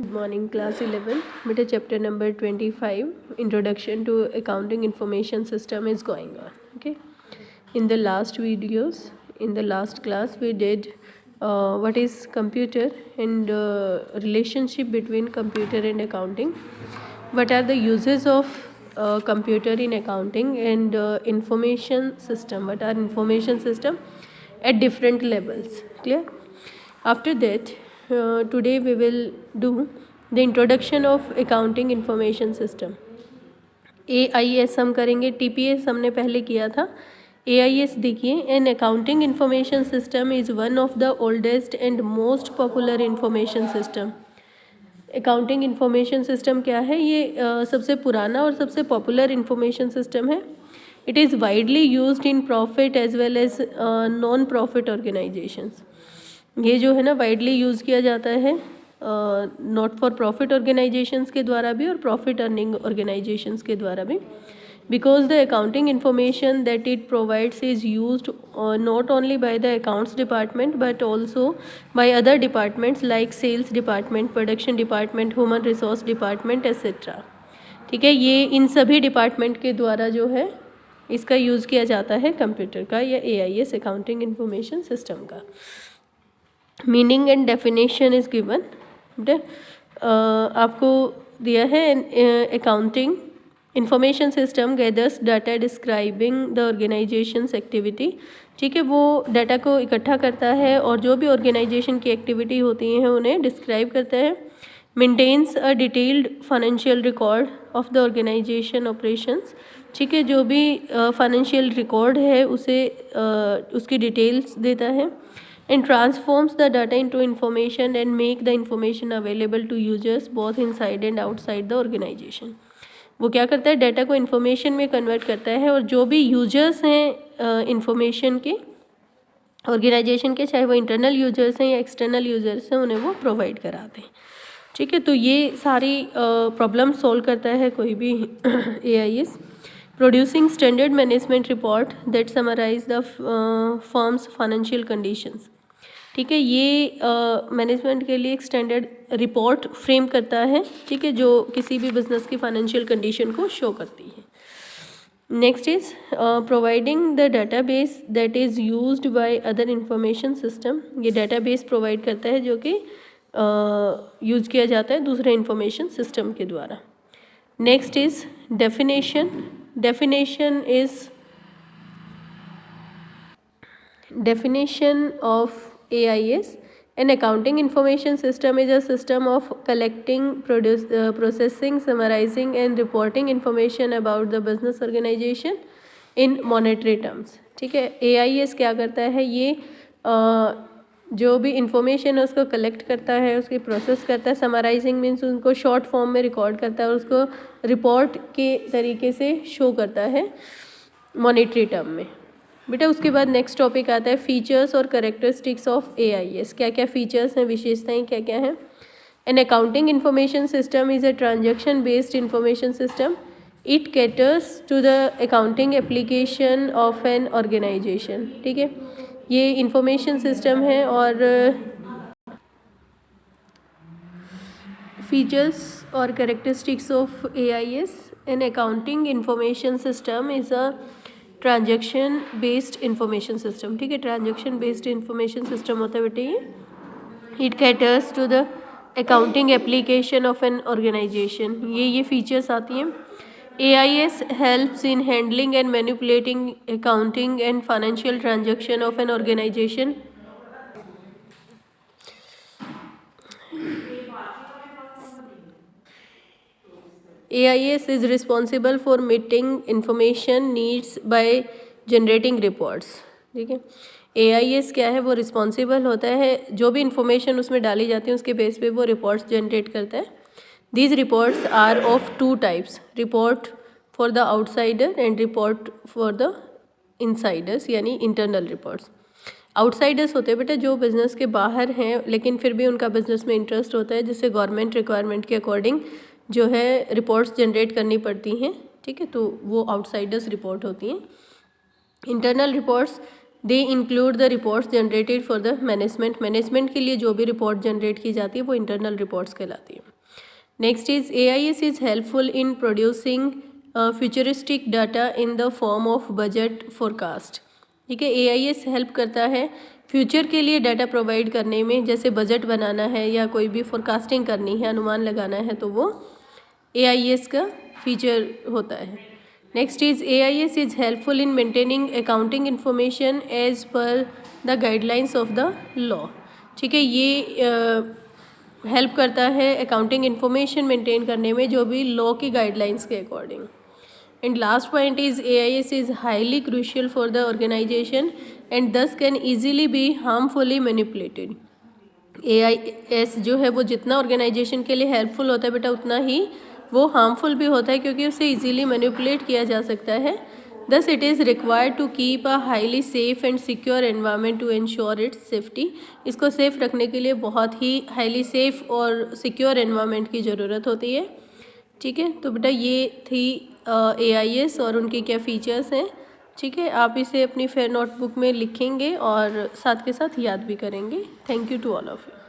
Good morning, class 11. Beta chapter number 25, Introduction to Accounting Information System is going on. Okay. In the last class, we did what is computer and relationship between computer and accounting. What are the uses of computer in accounting and information system? What are information system at different levels? Clear? After that, today we will do the introduction of accounting information system. AIS हम करेंगे, TPS हमने पहले किया था. AIS देखिए, an accounting information system is one of the oldest and most popular information system. Accounting information system क्या है? ये सबसे पुराना और सबसे पॉपुलर इंफॉर्मेशन सिस्टम है. It is widely used in profit as well as non profit organisations. ये जो है ना वाइडली यूज़ किया जाता है नॉट फॉर प्रॉफिट ऑर्गेनाइजेशंस के द्वारा भी और प्रॉफिट अर्निंग ऑर्गेनाइजेशंस के द्वारा भी, because the accounting information that it provides is used not only by the accounts department but also by other departments like sales department, production department, human resource department etc. ठीक है, ये इन सभी department के द्वारा जो है इसका यूज़ किया जाता है कंप्यूटर का या AIS अकाउंटिंग इंफॉर्मेशन सिस्टम का. Meaning and definition is given. आपको दिया है accounting information system gathers data describing the organisations activity. ठीक है, वो डाटा को इकट्ठा करता है और जो भी ऑर्गेनाइजेशन की एक्टिविटी होती हैं उन्हें डिस्क्राइब करता है. Maintains a detailed financial record of the organisation operations. ठीक है, जो भी फाइनेंशियल रिकॉर्ड है उसे उसकी डिटेल्स देता है. and transforms the data into information and make the information available to users both inside and outside the organization. वो क्या करता है? डाटा को इन्फॉर्मेशन में कन्वर्ट करता है और जो भी यूजर्स हैं इन्फॉर्मेशन के ऑर्गेनाइजेशन के, चाहे वो इंटरनल यूजर्स हैं या एक्सटर्नल यूजर्स हैं, उन्हें वो प्रोवाइड कराते हैं. ठीक है, तो ये सारी प्रॉब्लम सॉल्व करता है कोई भी AIS. Producing standard management report that summarise the firm's financial conditions. ठीक है, ये मैनेजमेंट के लिए एक स्टैंडर्ड रिपोर्ट फ्रेम करता है. ठीक है, जो किसी भी बिजनेस की फाइनेंशियल कंडीशन को शो करती है. Next is providing the database that is used by other information system. ये डाटाबेस प्रोवाइड करता है जो कि यूज़ किया जाता है दूसरे इंफॉर्मेशन सिस्टम के द्वारा. Next is definition. Definition of AIS. An accounting information system is a system of collecting, processing, summarizing and reporting information about the business organization in monetary terms. ठीक है, AIS क्या करता है? ये जो भी इंफॉर्मेशन है उसको कलेक्ट करता है, उसकी प्रोसेस करता है. समराइजिंग मीन्स उनको शॉर्ट फॉर्म में रिकॉर्ड करता है और उसको रिपोर्ट के तरीके से शो करता है मॉनेटरी टर्म में. बेटा उसके बाद नेक्स्ट टॉपिक आता है फीचर्स और कैरेक्टरिस्टिक्स ऑफ AIS. क्या क्या फीचर्स हैं, विशेषताएं क्या क्या हैं? An accounting information system is a transaction based information system. It caters to the accounting application of an organisation. ठीक है, ये इंफॉर्मेशन सिस्टम है. और फीचर्स और characteristics of AIS. An accounting information system is a transaction based information system. ठीक है, transaction based information system होता है बेटे ये. It caters to the accounting application of an organisation. ये फीचर्स आती हैं. AIS helps in handling and manipulating accounting and financial transaction of an organization. AIS is responsible for meeting information needs by generating reports. ठीक है, AIS क्या है? वो responsible होता है, जो भी इंफॉर्मेशन उसमें डाली जाती है उसके बेस पे वो रिपोर्ट्स जनरेट करता है. These reports are of two types: report for the outsider and report for the insiders, यानी internal reports. आउटसाइडर्स होते हैं बेटा जो बिज़नेस के बाहर हैं लेकिन फिर भी उनका बिज़नेस में इंटरेस्ट होता है, जिससे गवर्नमेंट रिक्वायरमेंट के अकॉर्डिंग जो है रिपोर्ट्स जनरेट करनी पड़ती हैं. ठीक है, तो वो आउटसाइडर्स रिपोर्ट होती हैं. Internal reports they include the reports generated for the management. Management के लिए जो भी रिपोर्ट जनरेट की जाती है वो इंटरनल रिपोर्ट्स कहलाती है. Next is AIS is helpful in producing futuristic data in the form of budget forecast. ठीक है, AIS हेल्प करता है फ्यूचर के लिए डाटा प्रोवाइड करने में, जैसे बजट बनाना है या कोई भी फोरकास्टिंग करनी है, अनुमान लगाना है, तो वो AIS का फीचर होता है। Next is AIS is helpful in maintaining accounting information as per the guidelines of the law. ठीक है, ये हेल्प करता है अकाउंटिंग इंफॉर्मेशन मेंटेन करने में जो भी लॉ की गाइडलाइंस के according. And last point is AIS is highly crucial for the organization and thus can easily be harmfully manipulated. AIS जो है वो जितना ऑर्गेनाइजेशन के लिए हेल्पफुल होता है बेटा उतना ही वो हार्मफुल भी होता है, क्योंकि उसे इजीली मैनिपुलेट किया जा सकता है। Thus it is required to keep a highly safe and secure environment to ensure its safety. इसको सेफ रखने के लिए बहुत ही हाईली सेफ और सिक्योर एनवायरनमेंट की ज़रूरत होती है। ठीक है, तो बेटा ये थी AIS और उनके क्या फ़ीचर्स हैं। ठीक है, आप इसे अपनी फेयर नोटबुक में लिखेंगे और साथ के साथ याद भी करेंगे। Thank you to all of you.